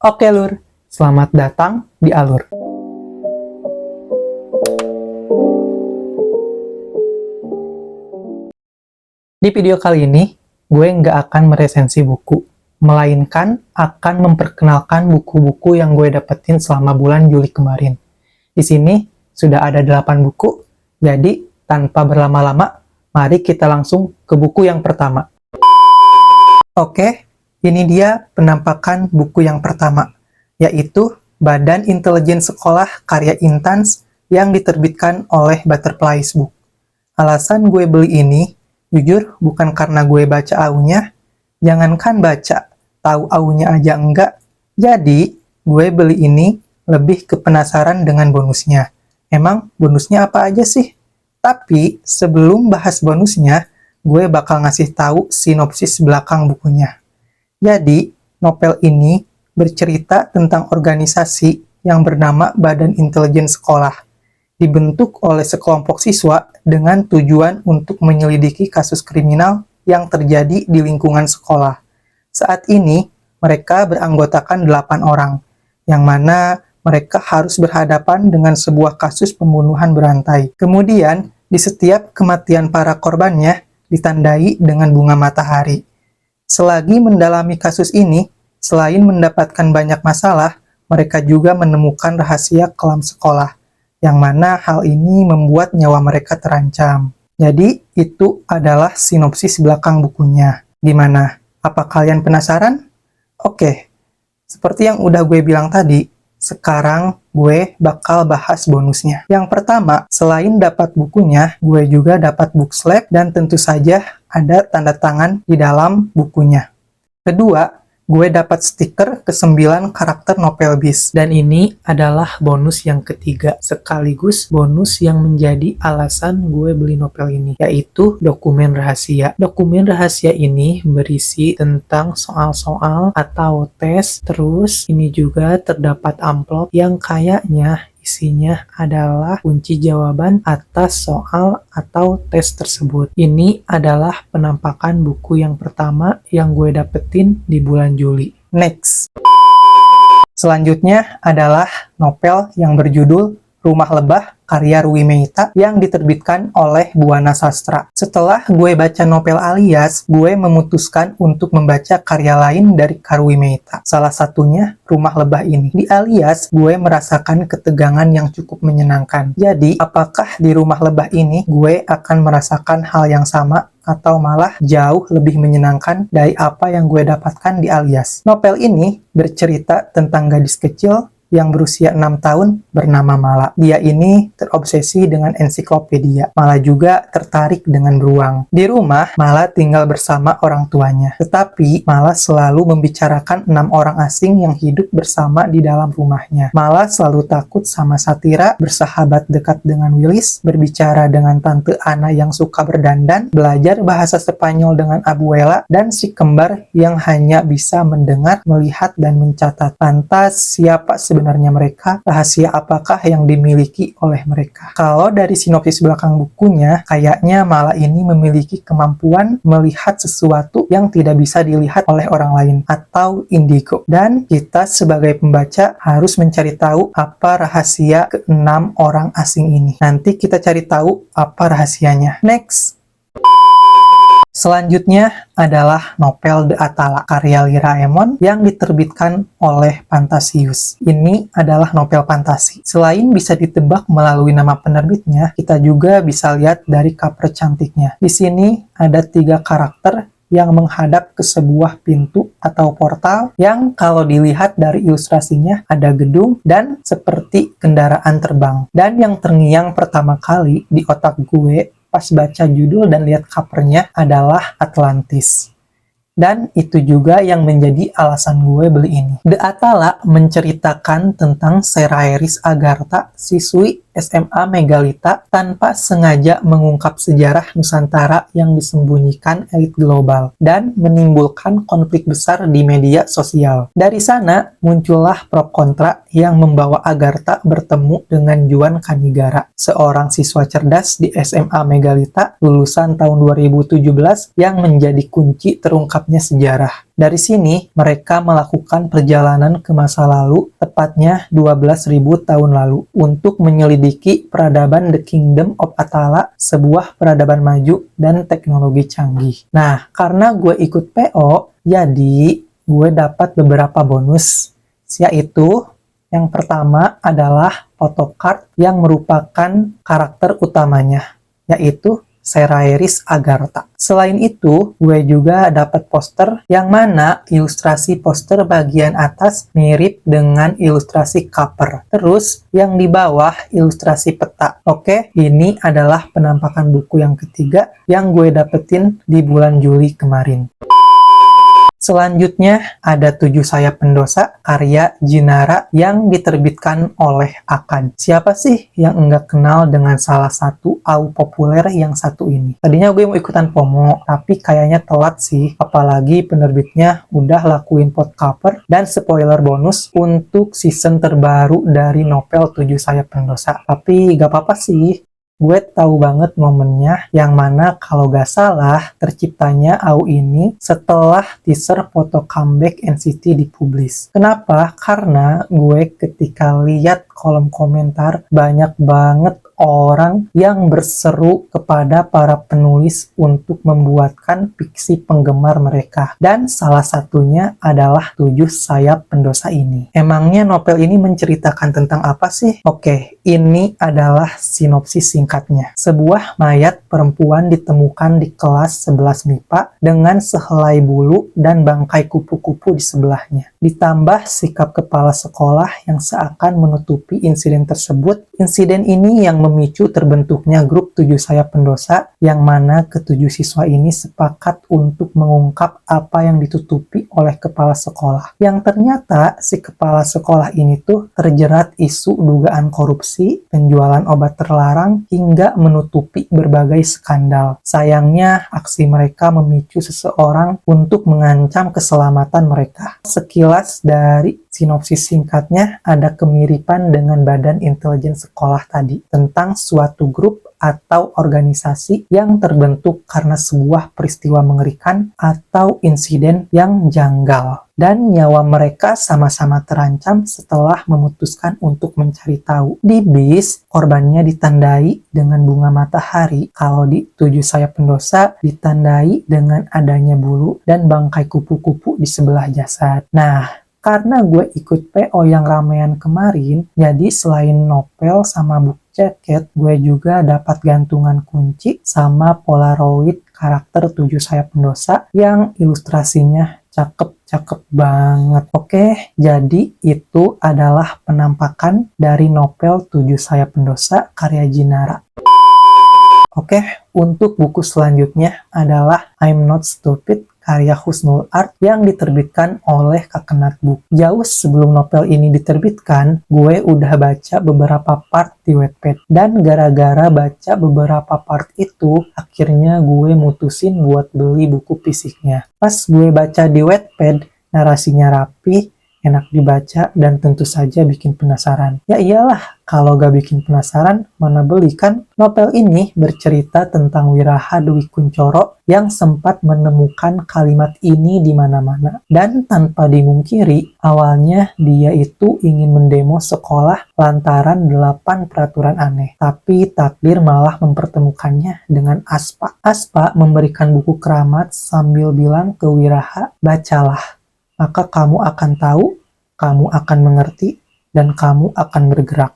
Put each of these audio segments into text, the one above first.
Oke Lur, selamat datang di Alur. Di video kali ini, gue nggak akan meresensi buku, melainkan akan memperkenalkan buku-buku yang gue dapetin selama bulan Juli kemarin. Di sini sudah ada 8 buku, jadi tanpa berlama-lama, mari kita langsung ke buku yang pertama. Oke, ini dia penampakan buku yang pertama, yaitu Badan Intelijen Sekolah karya Intans yang diterbitkan oleh Butterflies Book. Alasan gue beli ini, jujur bukan karena gue baca aunya, jangankan baca, tahu aunya aja enggak. Jadi, gue beli ini lebih ke penasaran dengan bonusnya. Emang bonusnya apa aja sih? Tapi, sebelum bahas bonusnya, gue bakal ngasih tahu sinopsis belakang bukunya. Jadi, novel ini bercerita tentang organisasi yang bernama Badan Intelijen Sekolah, dibentuk oleh sekelompok siswa dengan tujuan untuk menyelidiki kasus kriminal yang terjadi di lingkungan sekolah. Saat ini, mereka beranggotakan 8 orang, yang mana mereka harus berhadapan dengan sebuah kasus pembunuhan berantai. Kemudian, di setiap kematian para korbannya ditandai dengan bunga matahari. Selagi mendalami kasus ini, selain mendapatkan banyak masalah, mereka juga menemukan rahasia kelam sekolah, yang mana hal ini membuat nyawa mereka terancam. Jadi, itu adalah sinopsis belakang bukunya. Gimana? Apa kalian penasaran? Oke, seperti yang udah gue bilang tadi, sekarang gue bakal bahas bonusnya. Yang pertama, selain dapat bukunya, gue juga dapat book slab dan tentu saja ada tanda tangan di dalam bukunya. Kedua, gue dapat stiker ke-9 karakter novel Beast. Dan ini adalah bonus yang ketiga, sekaligus bonus yang menjadi alasan gue beli novel ini, yaitu dokumen rahasia. Dokumen rahasia ini berisi tentang soal-soal atau tes, terus ini juga terdapat amplop yang kayaknya isinya adalah kunci jawaban atas soal atau tes tersebut. Ini adalah penampakan buku yang pertama yang gue dapetin di bulan Juli. Next. Selanjutnya adalah novel yang berjudul Rumah Lebah karya Rui Meita yang diterbitkan oleh Buana Sastra. Setelah gue baca novel Alias, gue memutuskan untuk membaca karya lain dari Rui Meita. Salah satunya Rumah Lebah ini. Di Alias, gue merasakan ketegangan yang cukup menyenangkan. Jadi, apakah di Rumah Lebah ini gue akan merasakan hal yang sama atau malah jauh lebih menyenangkan dari apa yang gue dapatkan di Alias? Novel ini bercerita tentang gadis kecil yang berusia 6 tahun bernama Mala. Dia ini terobsesi dengan ensiklopedia. Mala juga tertarik dengan beruang. Di rumah, Mala tinggal bersama orang tuanya. Tetapi, Mala selalu membicarakan 6 orang asing yang hidup bersama di dalam rumahnya. Mala selalu takut sama Satira, bersahabat dekat dengan Willis, berbicara dengan Tante Ana yang suka berdandan, belajar bahasa Spanyol dengan Abuela, dan si kembar yang hanya bisa mendengar, melihat, dan mencatat. Lantas, siapa sebenarnya mereka? Rahasia apakah yang dimiliki oleh mereka? Kalau dari sinopsis belakang bukunya, kayaknya Mala ini memiliki kemampuan melihat sesuatu yang tidak bisa dilihat oleh orang lain, atau indigo. Dan kita sebagai pembaca harus mencari tahu apa rahasia ke-6 orang asing ini. Nanti kita cari tahu apa rahasianya. Next. Selanjutnya adalah novel The Atala karya Lira Emon yang diterbitkan oleh Fantasius. Ini adalah novel fantasi. Selain bisa ditebak melalui nama penerbitnya, kita juga bisa lihat dari cover cantiknya. Di sini ada 3 karakter yang menghadap ke sebuah pintu atau portal yang kalau dilihat dari ilustrasinya ada gedung dan seperti kendaraan terbang. Dan yang terngiang pertama kali di otak gue pas baca judul dan lihat covernya adalah Atlantis. Dan itu juga yang menjadi alasan gue beli ini. The Atala menceritakan tentang Serairis Agartha, siswi SMA Megalita, tanpa sengaja mengungkap sejarah Nusantara yang disembunyikan elit global dan menimbulkan konflik besar di media sosial. Dari sana muncullah pro kontra yang membawa Agartha bertemu dengan Juan Kanigara, seorang siswa cerdas di SMA Megalita lulusan tahun 2017 yang menjadi kunci terungkap terungkapnya sejarah. Dari sini, mereka melakukan perjalanan ke masa lalu, tepatnya 12.000 tahun lalu, untuk menyelidiki peradaban The Kingdom of Atala, sebuah peradaban maju dan teknologi canggih. Nah, karena gue ikut PO, jadi gue dapat beberapa bonus, yaitu yang pertama adalah photocard yang merupakan karakter utamanya, yaitu Seraeris Agartha. Selain itu, gue juga dapat poster yang mana ilustrasi poster bagian atas mirip dengan ilustrasi cover. Terus, yang di bawah ilustrasi peta. Oke, ini adalah penampakan buku yang ketiga yang gue dapetin di bulan Juli kemarin. Selanjutnya, ada 7 Sayap Pendosa karya Jinara yang diterbitkan oleh Akad. Siapa sih yang enggak kenal dengan salah satu AU populer yang satu ini? Tadinya gue mau ikutan FOMO, tapi kayaknya telat sih. Apalagi penerbitnya udah lakuin pot cover dan spoiler bonus untuk season terbaru dari novel 7 Sayap Pendosa. Tapi gak apa-apa sih. Gue tahu banget momennya, yang mana kalau gak salah terciptanya AU ini setelah teaser foto comeback NCT dipublis. Kenapa? Karena gue ketika lihat kolom komentar banyak banget orang yang berseru kepada para penulis untuk membuatkan fiksi penggemar mereka. Dan salah satunya adalah 7 Sayap Pendosa ini. Emangnya novel ini menceritakan tentang apa sih? Oke, ini adalah sinopsis singkatnya. Sebuah mayat perempuan ditemukan di kelas 11 MIPA dengan sehelai bulu dan bangkai kupu-kupu di sebelahnya. Ditambah sikap kepala sekolah yang seakan menutupi insiden tersebut. Insiden ini yang memicu terbentuknya grup 7 Sayap Pendosa, yang mana ketujuh siswa ini sepakat untuk mengungkap apa yang ditutupi oleh kepala sekolah. Yang ternyata si kepala sekolah ini tuh terjerat isu dugaan korupsi, penjualan obat terlarang, hingga menutupi berbagai skandal. Sayangnya, aksi mereka memicu seseorang untuk mengancam keselamatan mereka. Sekilas dari sinopsis singkatnya ada kemiripan dengan Badan Intelijen Sekolah tadi, tentang suatu grup atau organisasi yang terbentuk karena sebuah peristiwa mengerikan atau insiden yang janggal. Dan nyawa mereka sama-sama terancam setelah memutuskan untuk mencari tahu. Di bis, korbannya ditandai dengan bunga matahari. Kalau di 7 Sayap Pendosa ditandai dengan adanya bulu dan bangkai kupu-kupu di sebelah jasad. Nah, karena gue ikut PO yang ramean kemarin, jadi selain novel sama buku jaket, gue juga dapat gantungan kunci sama polaroid karakter 7 Sayap Pendosa yang ilustrasinya cakep banget. Oke, jadi itu adalah penampakan dari novel 7 Sayap Pendosa karya Jinara. Oke, untuk buku selanjutnya adalah I'm Not Stupid karya Husnul Art yang diterbitkan oleh Kakenat Book. Jauh sebelum novel ini diterbitkan, gue udah baca beberapa part di Wattpad. Dan gara-gara baca beberapa part itu, akhirnya gue mutusin buat beli buku fisiknya. Pas gue baca di Wattpad, narasinya rapi, enak dibaca, dan tentu saja bikin penasaran. Ya iyalah, kalau gak bikin penasaran, mana beli kan? Novel ini bercerita tentang Wiraha Dwi Kunchoro yang sempat menemukan kalimat ini di mana-mana. Dan tanpa dimungkiri, awalnya dia itu ingin mendemo sekolah lantaran 8 peraturan aneh. Tapi takdir malah mempertemukannya dengan Aspa. Aspa memberikan buku keramat sambil bilang ke Wiraha, bacalah. Maka kamu akan tahu, kamu akan mengerti, dan kamu akan bergerak.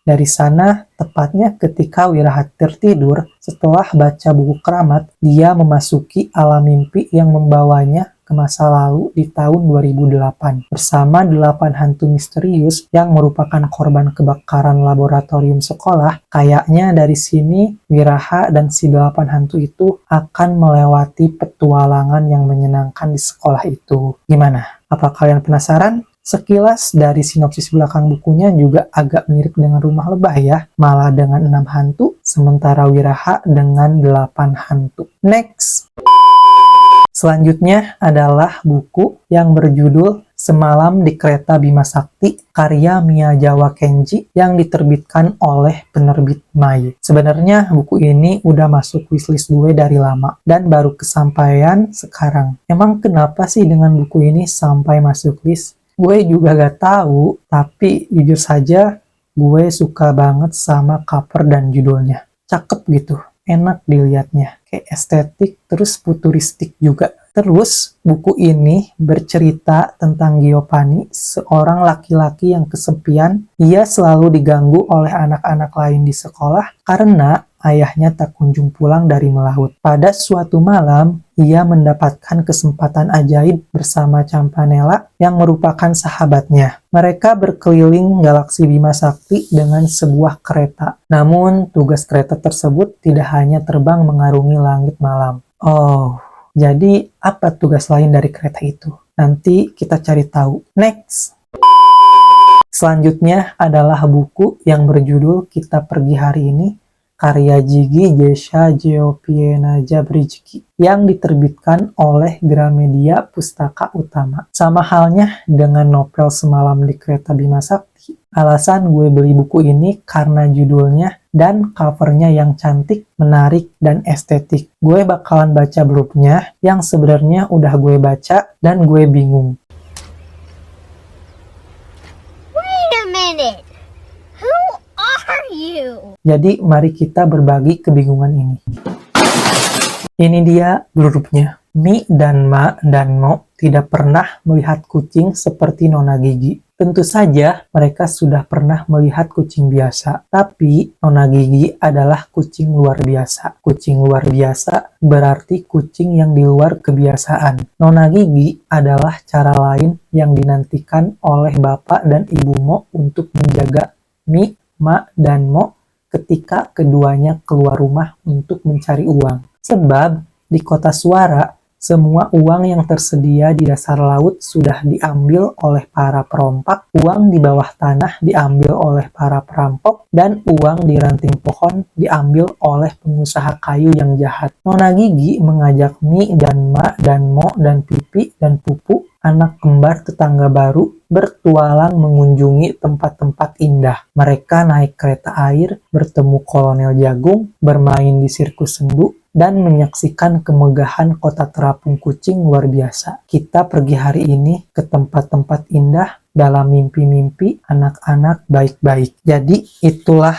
Dari sana, tepatnya ketika Wiraha tertidur, setelah baca buku keramat, dia memasuki alam mimpi yang membawanya ke masa lalu di tahun 2008 bersama 8 hantu misterius yang merupakan korban kebakaran laboratorium sekolah. Kayaknya dari sini Wiraha dan si 8 hantu itu akan melewati petualangan yang menyenangkan di sekolah itu. Gimana? Apa kalian penasaran? Sekilas dari sinopsis belakang bukunya juga agak mirip dengan Rumah Lebah ya, malah dengan 6 hantu, sementara Wiraha dengan 8 hantu. Next! Selanjutnya adalah buku yang berjudul Semalam di Kereta Bima Sakti, karya Miyazawa Kenji yang diterbitkan oleh penerbit Mai. Sebenarnya buku ini udah masuk wishlist gue dari lama dan baru kesampaian sekarang. Emang kenapa sih dengan buku ini sampai masuk list? Gue juga gak tahu, tapi jujur saja gue suka banget sama cover dan judulnya. Cakep gitu, enak dilihatnya, kayak estetik, terus futuristik juga. Terus, buku ini bercerita tentang Giovanni, seorang laki-laki yang kesepian. Ia selalu diganggu oleh anak-anak lain di sekolah karena ayahnya tak kunjung pulang dari melaut. Pada suatu malam, ia mendapatkan kesempatan ajaib bersama Campanella yang merupakan sahabatnya. Mereka berkeliling galaksi Bima Sakti dengan sebuah kereta. Namun, tugas kereta tersebut tidak hanya terbang mengarungi langit malam. Jadi, apa tugas lain dari kereta itu? Nanti kita cari tahu. Next! Selanjutnya adalah buku yang berjudul Kita Pergi Hari Ini, karya Jigi Gesha Geopienaja Brijki, yang diterbitkan oleh Gramedia Pustaka Utama. Sama halnya dengan novel Semalam di Kereta Bima Sakti. Alasan gue beli buku ini karena judulnya dan covernya yang cantik, menarik, dan estetik. Gue bakalan baca blurb-nya yang sebenarnya udah gue baca dan gue bingung. Wait a minute. Who are you? Jadi mari kita berbagi kebingungan ini. Ini dia blurb-nya. Mi dan Ma dan Mo tidak pernah melihat kucing seperti Nona Gigi. Tentu saja mereka sudah pernah melihat kucing biasa, tapi Nona Gigi adalah kucing luar biasa. Kucing luar biasa berarti kucing yang di luar kebiasaan. Nona Gigi adalah cara lain yang dinantikan oleh Bapak dan Ibu Mo untuk menjaga Mi, Ma, dan Mo ketika keduanya keluar rumah untuk mencari uang. Sebab di kota Suara, semua uang yang tersedia di dasar laut sudah diambil oleh para perompak, uang di bawah tanah diambil oleh para perampok, dan uang di ranting pohon diambil oleh pengusaha kayu yang jahat. Nona Gigi mengajak Mi dan Ma dan Mo dan Pipi dan Pupu, anak kembar tetangga baru, bertualang mengunjungi tempat-tempat indah. Mereka naik kereta air, bertemu Kolonel Jagung, bermain di sirkus sendu, dan menyaksikan kemegahan kota terapung kucing luar biasa. Kita pergi hari ini ke tempat-tempat indah dalam mimpi-mimpi anak-anak baik-baik. Jadi itulah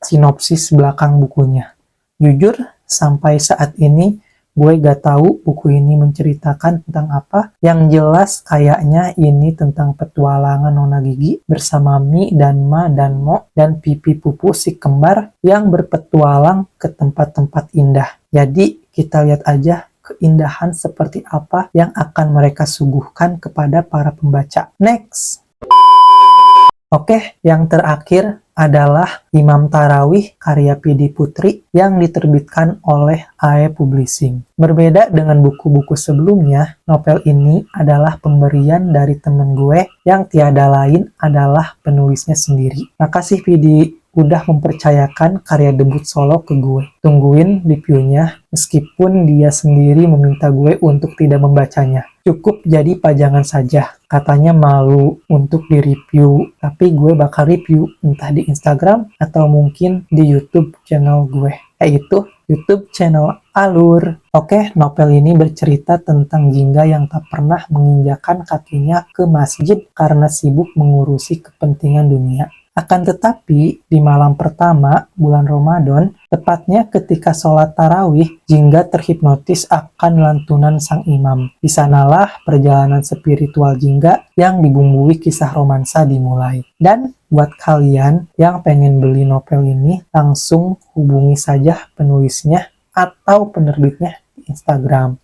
sinopsis belakang bukunya. Jujur, sampai saat ini gue gak tahu buku ini menceritakan tentang apa. Yang jelas kayaknya ini tentang petualangan Nona Gigi bersama Mi dan Ma dan Mo dan Pipi Pupu si kembar yang berpetualang ke tempat-tempat indah. Jadi kita lihat aja keindahan seperti apa yang akan mereka suguhkan kepada para pembaca. Next! Oke, yang terakhir adalah Imam Tarawih karya Pidi Putri yang diterbitkan oleh AE Publishing. Berbeda dengan buku-buku sebelumnya, novel ini adalah pemberian dari temen gue yang tiada lain adalah penulisnya sendiri. Makasih Pidi udah mempercayakan karya debut solo ke gue. Tungguin reviewnya, meskipun dia sendiri meminta gue untuk tidak membacanya. Cukup jadi pajangan saja. Katanya malu untuk di-review, tapi gue bakal review entah di Instagram atau mungkin di YouTube channel gue, yaitu YouTube channel Alur. Oke, novel ini bercerita tentang jingga yang tak pernah menginjakan kakinya ke masjid karena sibuk mengurusi kepentingan dunia. Akan tetapi, di malam pertama bulan Ramadan, tepatnya ketika sholat tarawih, jingga terhipnotis akan lantunan sang imam. Di sanalah perjalanan spiritual jingga yang dibumbui kisah romansa dimulai. Dan buat kalian yang pengen beli novel ini, langsung hubungi saja penulisnya atau penerbitnya di Instagram.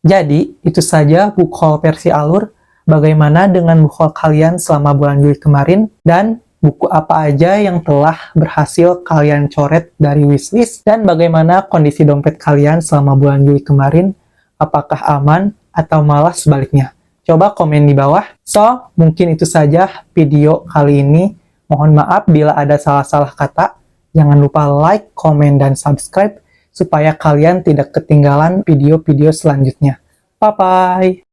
Jadi, itu saja book haul versi Alur. Bagaimana dengan buku haul kalian selama bulan Juli kemarin, dan buku apa aja yang telah berhasil kalian coret dari wishlist, dan bagaimana kondisi dompet kalian selama bulan Juli kemarin, apakah aman atau malah sebaliknya. Coba komen di bawah. So, mungkin itu saja video kali ini. Mohon maaf bila ada salah-salah kata. Jangan lupa like, komen, dan subscribe supaya kalian tidak ketinggalan video-video selanjutnya. Bye-bye!